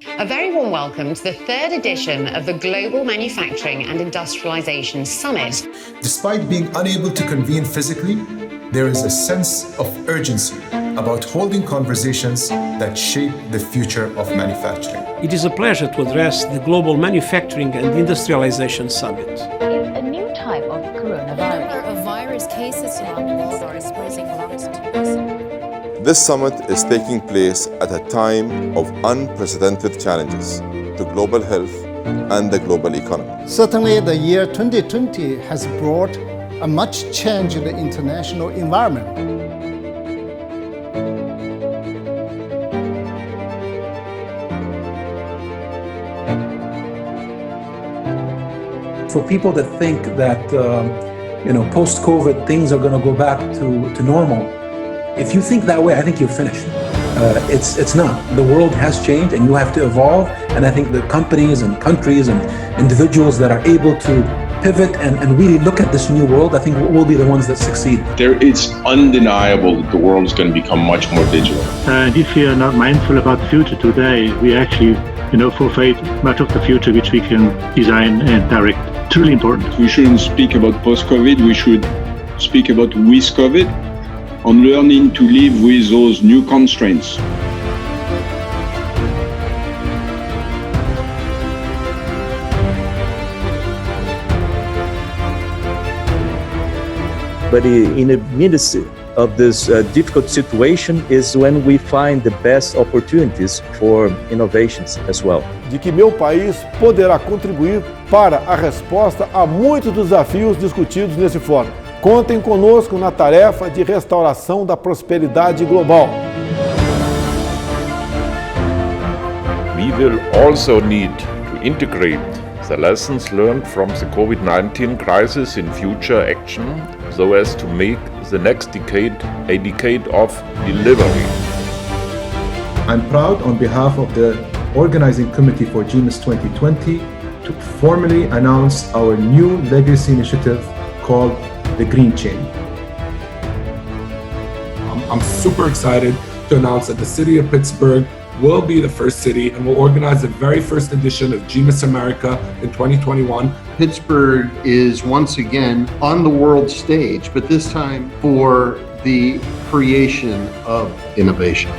A very warm welcome to the third edition of the Global Manufacturing and Industrialisation Summit. Despite being unable to convene physically, there is a sense of urgency about holding conversations that shape the future of manufacturing. It is a pleasure to address the Global Manufacturing and Industrialisation Summit. A new type of coronavirus. The number of virus cases around the world are exposing lungs to this. This summit is taking place at a time of unprecedented challenges to global health and the global economy. Certainly, the year 2020 has brought a much changed international environment. For people that think that post-COVID things are going to go back to normal, if you think that way, I think you're finished. It's not. The world has changed and you have to evolve. And I think the companies and countries and individuals that are able to pivot and really look at this new world, I think will be the ones that succeed. It's undeniable that the world is going to become much more digital. And if we are not mindful about the future today, we actually forfeit much of the future which we can design and direct. Truly important. We shouldn't speak about post-COVID, we should speak about with COVID, on learning to live with those new constraints. But in the midst of this difficult situation is when we find the best opportunities for innovations as well. De que meu país poderá contribuir para a resposta a muitos desafios discutidos nesse fórum. Contem conosco na tarefa de restauração da prosperidade global. We will also need to integrate the lessons learned from the COVID-19 crisis in future action so as to make the next decade a decade of delivery. I'm proud on behalf of the Organizing Committee for GMIS 2020 to formally announce our new legacy initiative called the Green Chain. I'm super excited to announce that the city of Pittsburgh will be the first city and will organize the very first edition of GMIS America in 2021. Pittsburgh is once again on the world stage, but this time for the creation of innovation.